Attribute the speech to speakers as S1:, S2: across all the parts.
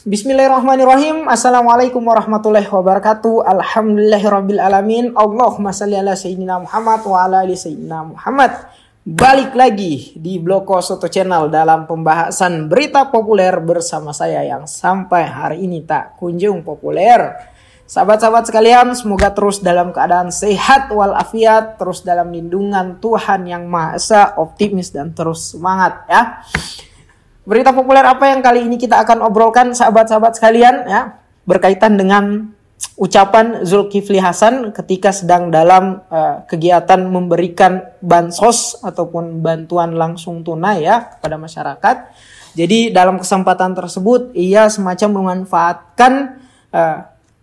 S1: Bismillahirrahmanirrahim. Assalamualaikum warahmatullahi wabarakatuh. Alhamdulillahirabbil alamin. Allahumma shalli ala sayyidina Muhammad wa ala ali sayyidina Muhammad. Balik lagi di Bloko Soto Channel dalam pembahasan berita populer bersama saya yang sampai hari ini tak kunjung populer. Sahabat-sahabat sekalian, semoga terus dalam keadaan sehat walafiat, terus dalam lindungan Tuhan yang Maha Esa, optimis dan terus semangat ya. Berita populer apa yang kali ini kita akan obrolkan sahabat-sahabat sekalian ya, berkaitan dengan ucapan Zulkifli Hasan ketika sedang dalam kegiatan memberikan bansos ataupun bantuan langsung tunai ya kepada masyarakat. Jadi dalam kesempatan tersebut ia semacam memanfaatkan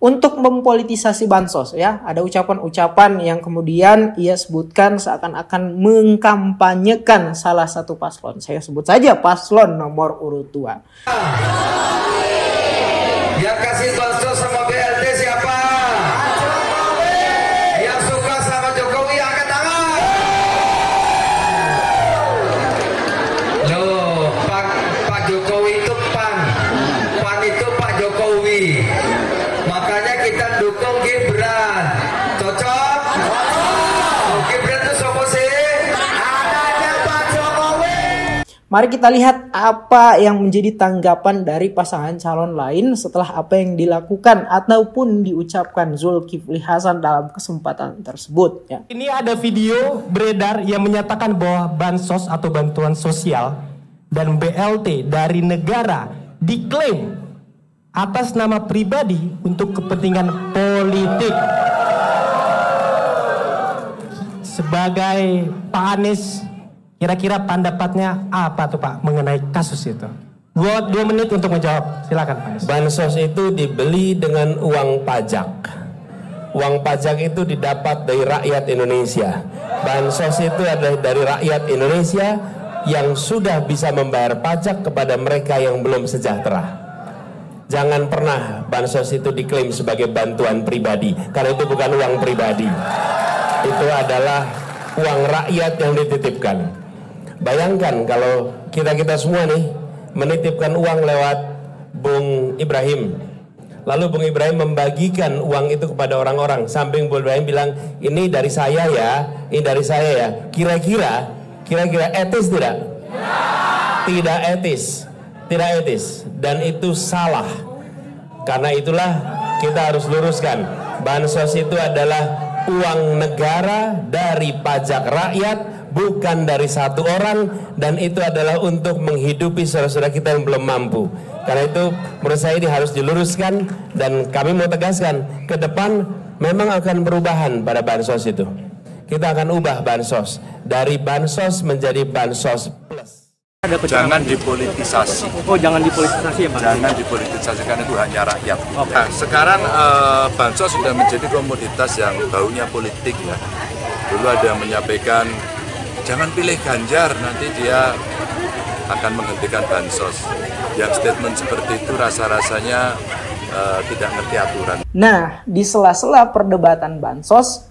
S1: untuk mempolitisasi bansos ya. Ada ucapan-ucapan yang kemudian ia sebutkan seakan-akan mengkampanyekan salah satu paslon. Saya sebut saja paslon nomor urut 2.
S2: Yang kasih bansos sama BLT siapa? Yang suka sama Jokowi angkat tangan. Loh, Pak Jokowi itu PAN itu Pak Jokowi. Makanya kita dukung Gibran. Cocok? Gibran itu siapa sih? Anaknya Pak Jokowi.
S1: Mari kita lihat apa yang menjadi tanggapan dari pasangan calon lain setelah apa yang dilakukan ataupun diucapkan Zulkifli Hasan dalam kesempatan tersebut ya.
S3: Ini ada video beredar yang menyatakan bahwa bansos atau bantuan sosial dan BLT dari negara diklaim atas nama pribadi untuk kepentingan politik. Sebagai Pak Anies, kira-kira pendapatnya apa tuh Pak mengenai kasus itu? 2 menit untuk menjawab, silakan Pak Anies.
S4: Bansos itu dibeli dengan uang pajak. Uang pajak itu didapat dari rakyat Indonesia. Bansos itu adalah dari rakyat Indonesia yang sudah bisa membayar pajak kepada mereka yang belum sejahtera. Jangan pernah bansos itu diklaim sebagai bantuan pribadi, karena itu bukan uang pribadi. Itu adalah uang rakyat yang dititipkan. Bayangkan kalau kita semua nih menitipkan uang lewat Bung Ibrahim. Lalu Bung Ibrahim membagikan uang itu kepada orang-orang. Samping Bung Ibrahim bilang, ini dari saya ya, ini dari saya ya. Kira-kira etis tidak? Tidak etis. Tidak etis dan itu salah. Karena itulah kita harus luruskan, bansos itu adalah uang negara dari pajak rakyat, bukan dari satu orang, dan itu adalah untuk menghidupi saudara-saudara kita yang belum mampu. Karena itu menurut saya ini harus diluruskan, dan kami mau tegaskan ke depan memang akan perubahan pada bansos itu. Kita akan ubah bansos dari bansos menjadi bansos plus.
S5: Jangan dipolitisasi.
S3: Oh, jangan dipolitisasi ya Pak?
S5: Jangan dipolitisasi, karena itu hanya rakyat. Okay. Nah, sekarang bansos sudah menjadi komoditas yang baunya politik ya. Dulu ada yang menyampaikan, jangan pilih Ganjar, nanti dia akan menghentikan bansos. Yang statement seperti itu rasa-rasanya tidak ngerti aturan.
S1: Nah, di sela-sela perdebatan bansos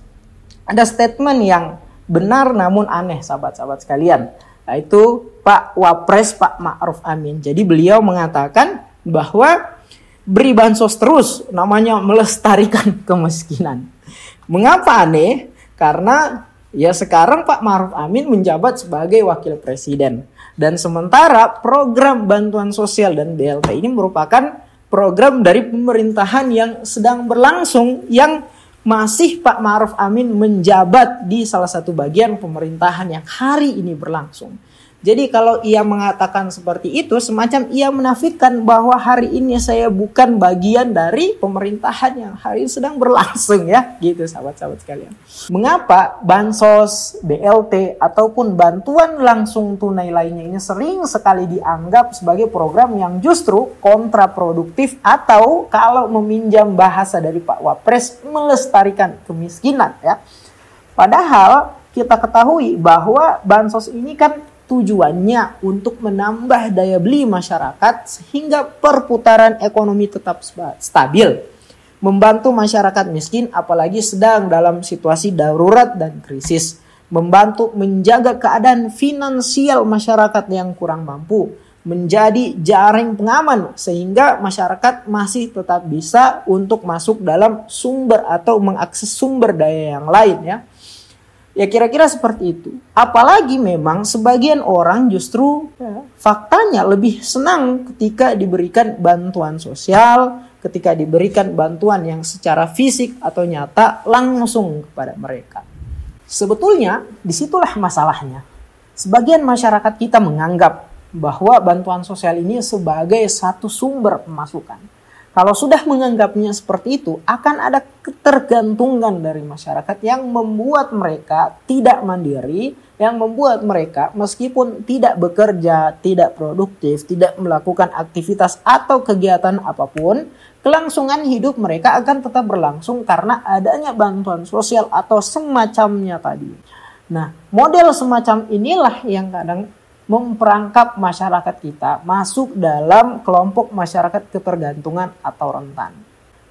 S1: ada statement yang benar namun aneh sahabat-sahabat sekalian. Yaitu Pak Wapres Pak Ma'ruf Amin. Jadi beliau mengatakan bahwa beri bansos terus namanya melestarikan kemiskinan. Mengapa aneh? Karena ya sekarang Pak Ma'ruf Amin menjabat sebagai wakil presiden. Dan sementara program bantuan sosial dan BLT ini merupakan program dari pemerintahan yang sedang berlangsung, yang masih Pak Ma'ruf Amin menjabat di salah satu bagian pemerintahan yang hari ini berlangsung. Jadi kalau ia mengatakan seperti itu, semacam ia menafikan bahwa hari ini saya bukan bagian dari pemerintahan yang hari ini sedang berlangsung ya, gitu sahabat-sahabat sekalian. Mengapa bansos, BLT ataupun bantuan langsung tunai lainnya ini sering sekali dianggap sebagai program yang justru kontraproduktif, atau kalau meminjam bahasa dari Pak Wapres, melestarikan kemiskinan ya. Padahal kita ketahui bahwa bansos ini kan tujuannya untuk menambah daya beli masyarakat sehingga perputaran ekonomi tetap stabil, membantu masyarakat miskin apalagi sedang dalam situasi darurat dan krisis, membantu menjaga keadaan finansial masyarakat yang kurang mampu, menjadi jaring pengaman sehingga masyarakat masih tetap bisa untuk masuk dalam sumber atau mengakses sumber daya yang lain ya. Ya kira-kira seperti itu. Apalagi memang sebagian orang justru faktanya lebih senang ketika diberikan bantuan sosial, ketika diberikan bantuan yang secara fisik atau nyata langsung kepada mereka. Sebetulnya disitulah masalahnya. Sebagian masyarakat kita menganggap bahwa bantuan sosial ini sebagai satu sumber pemasukan. Kalau sudah menganggapnya seperti itu, akan ada ketergantungan dari masyarakat yang membuat mereka tidak mandiri, yang membuat mereka meskipun tidak bekerja, tidak produktif, tidak melakukan aktivitas atau kegiatan apapun, kelangsungan hidup mereka akan tetap berlangsung karena adanya bantuan sosial atau semacamnya tadi. Nah, model semacam inilah yang kadang memperangkap masyarakat kita masuk dalam kelompok masyarakat ketergantungan atau rentan.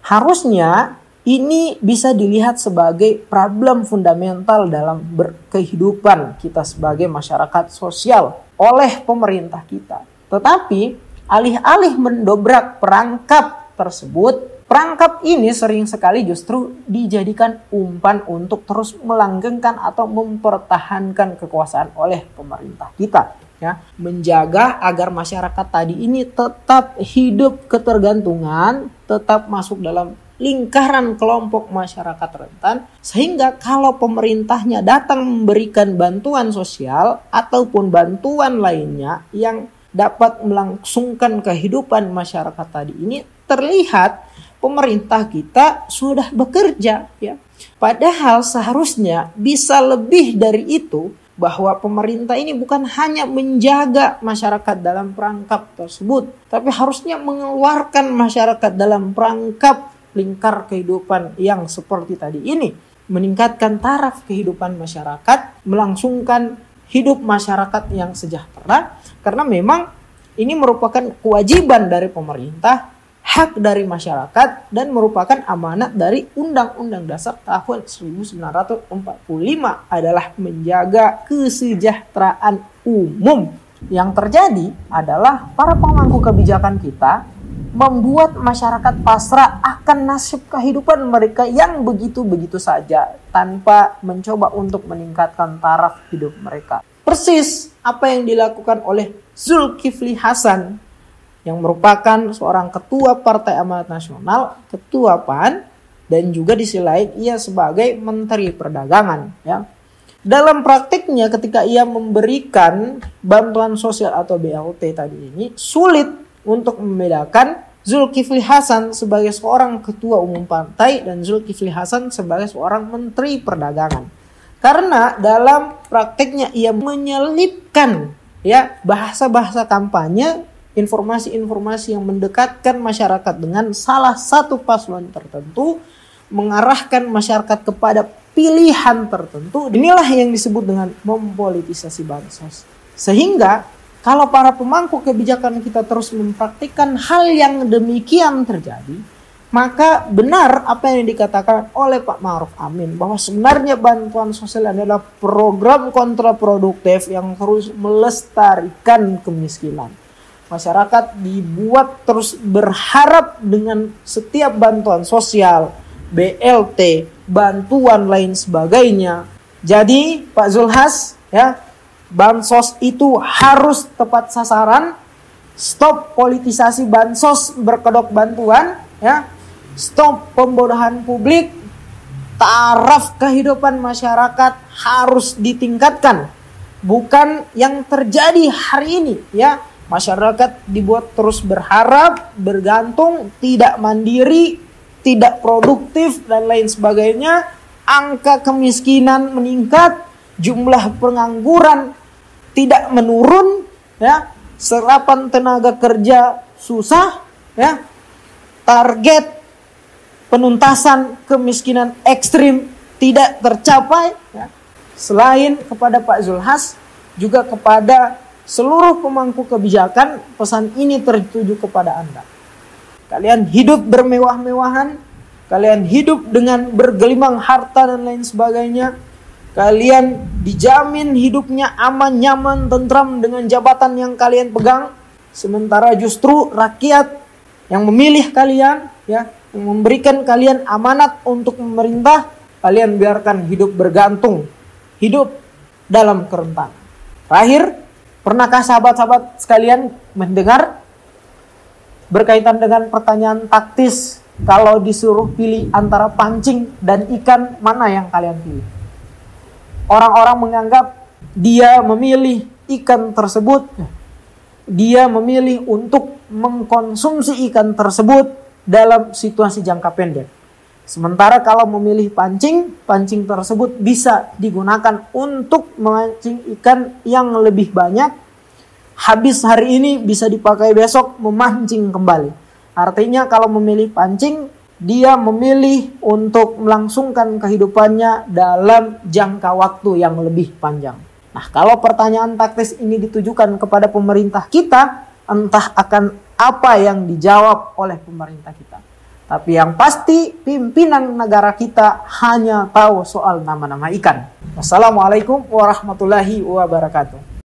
S1: Harusnya ini bisa dilihat sebagai problem fundamental dalam berkehidupan kita sebagai masyarakat sosial oleh pemerintah kita. Tetapi alih-alih mendobrak perangkap tersebut, perangkap ini sering sekali justru dijadikan umpan untuk terus melanggengkan atau mempertahankan kekuasaan oleh pemerintah kita. Ya, menjaga agar masyarakat tadi ini tetap hidup ketergantungan, tetap masuk dalam lingkaran kelompok masyarakat rentan, sehingga kalau pemerintahnya datang memberikan bantuan sosial ataupun bantuan lainnya yang dapat melangsungkan kehidupan masyarakat tadi ini, terlihat pemerintah kita sudah bekerja ya. Padahal seharusnya bisa lebih dari itu, bahwa pemerintah ini bukan hanya menjaga masyarakat dalam perangkap tersebut, tapi harusnya mengeluarkan masyarakat dalam perangkap lingkar kehidupan yang seperti tadi ini, meningkatkan taraf kehidupan masyarakat, melangsungkan hidup masyarakat yang sejahtera, karena memang ini merupakan kewajiban dari pemerintah, hak dari masyarakat, dan merupakan amanat dari Undang-Undang Dasar tahun 1945 adalah menjaga kesejahteraan umum. Yang terjadi adalah para pemangku kebijakan kita membuat masyarakat pasrah akan nasib kehidupan mereka yang begitu-begitu saja tanpa mencoba untuk meningkatkan taraf hidup mereka. Persis apa yang dilakukan oleh Zulkifli Hasan yang merupakan seorang ketua Partai Amanat Nasional, ketua PAN, dan juga di sisi lain ia sebagai Menteri Perdagangan. Ya. Dalam praktiknya ketika ia memberikan bantuan sosial atau BLT tadi ini, sulit untuk membedakan Zulkifli Hasan sebagai seorang ketua umum partai dan Zulkifli Hasan sebagai seorang Menteri Perdagangan. Karena dalam praktiknya ia menyelipkan ya bahasa-bahasa kampanye, informasi-informasi yang mendekatkan masyarakat dengan salah satu paslon tertentu, mengarahkan masyarakat kepada pilihan tertentu. Inilah yang disebut dengan mempolitisasi bansos. Sehingga kalau para pemangku kebijakan kita terus mempraktikkan hal yang demikian terjadi, maka benar apa yang dikatakan oleh Pak Ma'ruf Amin bahwa sebenarnya bantuan sosial adalah program kontraproduktif yang terus melestarikan kemiskinan. Masyarakat dibuat terus berharap dengan setiap bantuan sosial, BLT, bantuan lain sebagainya. Jadi Pak Zulhas ya, bansos itu harus tepat sasaran, stop politisasi bansos berkedok bantuan ya, stop pembodohan publik, taraf kehidupan masyarakat harus ditingkatkan. Bukan yang terjadi hari ini ya. Masyarakat dibuat terus berharap, bergantung, tidak mandiri, tidak produktif, dan lain sebagainya. Angka kemiskinan meningkat, jumlah pengangguran tidak menurun, ya. Serapan tenaga kerja susah, ya. Target penuntasan kemiskinan ekstrim tidak tercapai. Ya. Selain kepada Pak Zulhas, juga kepada seluruh pemangku kebijakan, pesan ini tertuju kepada Anda. Kalian hidup bermewah-mewahan, kalian hidup dengan bergelimang harta dan lain sebagainya, kalian dijamin hidupnya aman, nyaman, tentram dengan jabatan yang kalian pegang, sementara justru rakyat yang memilih kalian, ya, yang memberikan kalian amanat untuk memerintah, kalian biarkan hidup bergantung, hidup dalam kerentanan. Terakhir, pernahkah sahabat-sahabat sekalian mendengar berkaitan dengan pertanyaan taktis, kalau disuruh pilih antara pancing dan ikan, mana yang kalian pilih? Orang-orang menganggap dia memilih ikan tersebut, dia memilih untuk mengkonsumsi ikan tersebut dalam situasi jangka pendek. Sementara kalau memilih pancing, pancing tersebut bisa digunakan untuk memancing ikan yang lebih banyak. Habis hari ini bisa dipakai besok memancing kembali. Artinya kalau memilih pancing, dia memilih untuk melangsungkan kehidupannya dalam jangka waktu yang lebih panjang. Nah, kalau pertanyaan taktis ini ditujukan kepada pemerintah kita, entah akan apa yang dijawab oleh pemerintah kita. Tapi yang pasti pimpinan negara kita hanya tahu soal nama-nama ikan. Wassalamualaikum warahmatullahi wabarakatuh.